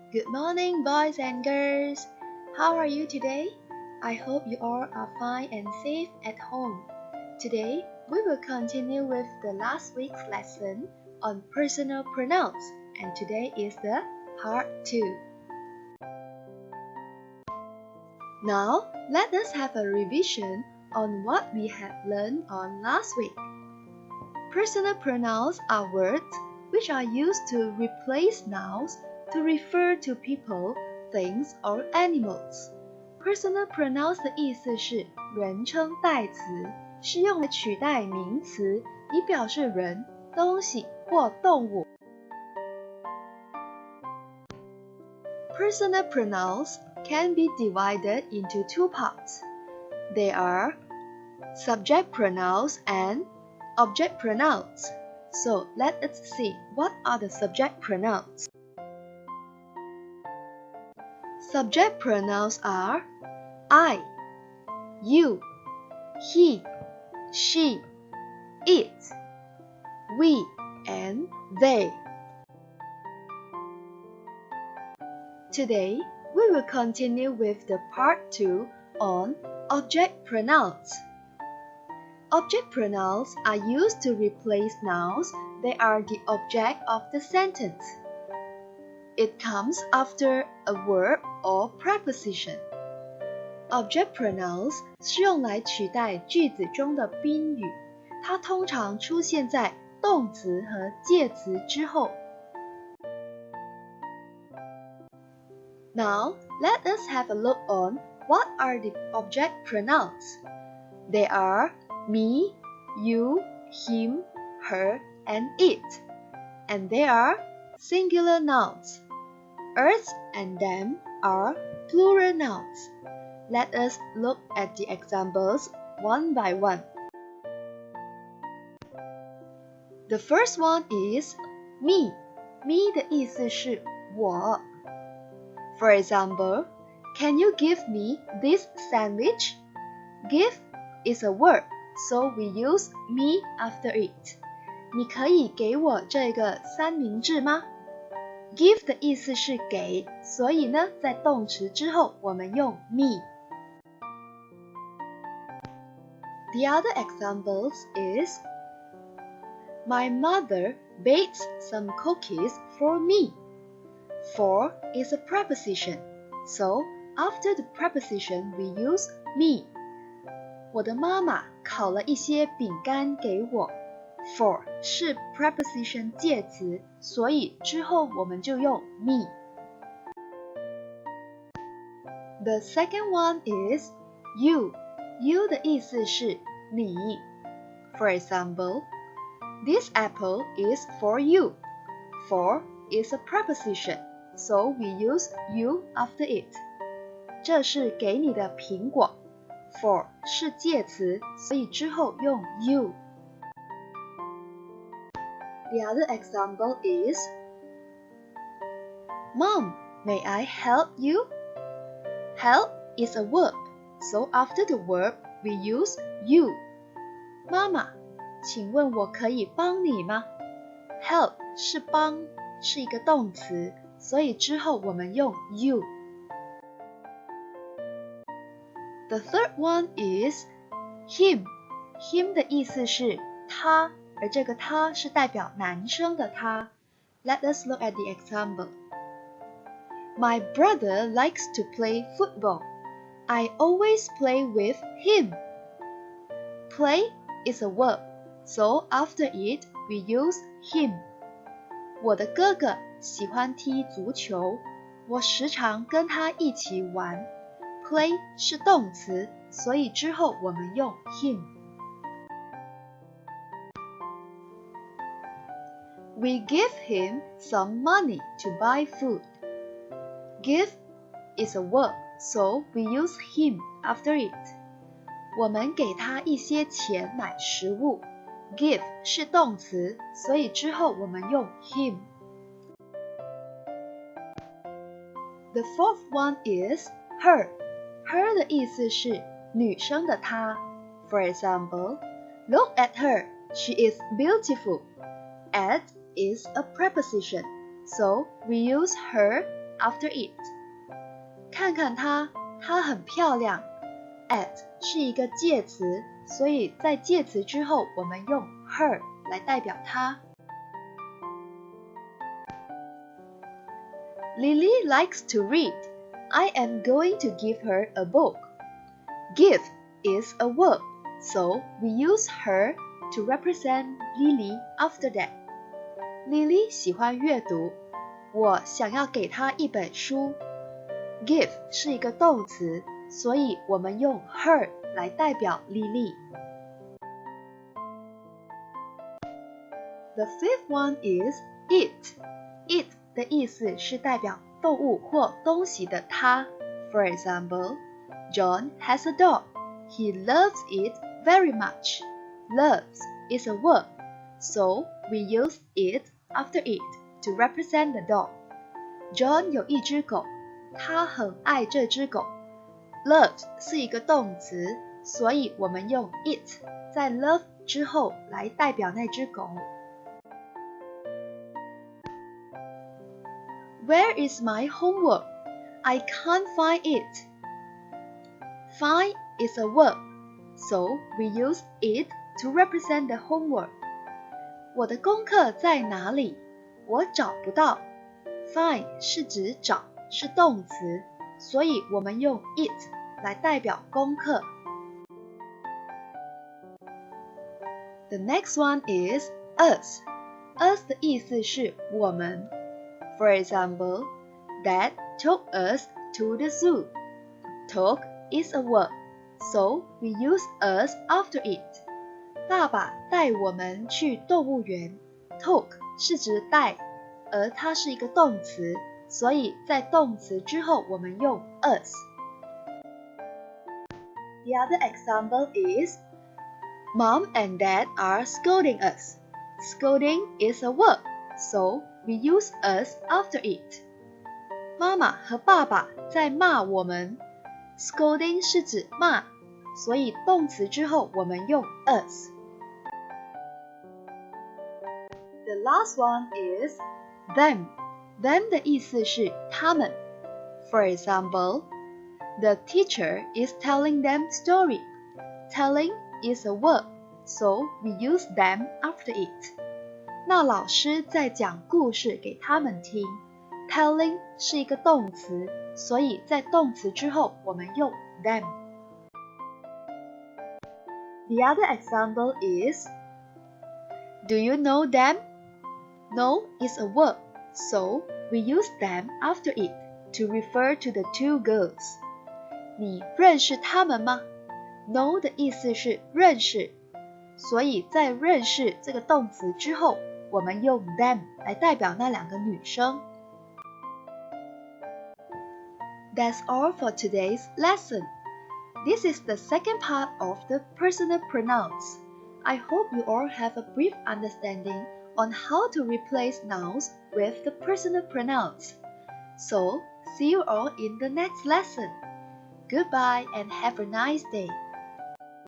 Good morning, boys and girls. How are you today? I hope you all are fine and safe at home. Today, we will continue with the last week's lesson on personal pronouns, and today is the part 2. Now, let us have a revision on what we have learned on last week. Personal pronouns are words which are used to replace nouns to refer to people, things, or animals. Personal pronouns 的意思是人称代词，是用来取代名词，以表示人、东西或动物。Personal pronouns can be divided into two parts. They are subject pronouns and object pronouns. So let us see what are the subject pronouns. Subject pronouns are I, you, he, she, it, we, and they. Today, we will continue with the part 2 on object pronouns. Object pronouns are used to replace nouns. They are the object of the sentence. It comes after a verb or preposition. Object pronouns 是用来取代句子中的宾语，它通常出现在动词和介词之后。Now, let us have a look on what are the object pronouns. They are me, you, him, her, and it. And they are singular nouns. Us and them are plural nouns. Let us look at the examples one by one. The first one is me. Me 的意思是我。For example, can you give me this sandwich? Give is a verb, so we use me after it. 你可以给我这个三明治吗？ Give 的意思是给，所以呢，在动词之后我们用 me. The other examples is My mother bakes some cookies for me. For is a preposition, so after the preposition we use me. 我的妈妈烤了一些饼干给我。For 是 preposition 介词，所以之后我们就用 me. The second one is you. You 的意思是你。For example, this apple is for you. For is a preposition, so we use you after it. 这是给你的苹果。For 是介词，所以之后用 you. The other example is Mom, may I help you? Help is a verb, so after the verb we use you. 妈妈，请问我可以帮你吗？ Help 是帮，是一个动词，所以之后我们用 you. The third one is him. Him 的意思是他，而这个他是代表男生的他。Let us look at the example. My brother likes to play football. I always play with him. Play is a verb, so after it we use him. 我的哥哥喜欢踢足球，我时常跟他一起玩。Play 是动词，所以之后我们用 him. We give him some money to buy food. Give is a verb, so we use him after it. 我们给他一些钱买食物。Give 是动词，所以之后我们用 him. The fourth one is her. Her 的意思是女生的她。For example, look at her, she is beautiful. At is a preposition, so we use her after it. 看看她，她很漂亮。At 是一个介词，所以在介词之后，我们用 her 来代表她。Lily likes to read. I am going to give her a book. Give is a verb, so we use her to represent Lily after that. Lily 喜欢阅读，我想要给她一本书。Give 是一个动词，所以我们用 her 来代表 Lily。The fifth one is it. It 的意思是代表动物或东西的它。For example, John has a dog. He loves it very much. Loves is a verb, so we use it after it to represent the dog. John 有一只狗，他很爱这只狗。Loves 是一个动词，所以我们用 it 在 love 之后来代表那只狗。Where is my homework? I can't find it. Find is a verb, so we use it to represent the homework. 我的功课在哪里？我找不到。Find 是指找，是动词，所以我们用 it 来代表功课。The next one is us. Us 的意思是我们。For example, Dad took us to the zoo. Took is a verb, so we use us after it. 爸爸带我们去动物园。Took 是指带，而它是一个动词，所以在动词之后我们用 us. The other example is Mom and Dad are scolding us. Scolding is a verb, so we use us after it. 妈妈和爸爸在骂我们。Scolding 是指骂，所以动词之后我们用 us. The last one is them. Them 的意思是他们。For example, the teacher is telling them story. Telling is a verb, so we use them after it. 那老师在讲故事给他们听。Telling 是一个动词，所以在动词之后我们用 them. The other example is Do you know them? Know is a verb, so we use them after it to refer to the two girls. 你认识他们吗？ Know 的意思是认识，所以在认识这个动词之后，我们用 them 来代表那两个女生。That's all for today's lesson. This is the second part of the personal pronouns. I hope you all have a brief understanding on how to replace nouns with the personal pronouns. So, see you all in the next lesson. Goodbye and have a nice day.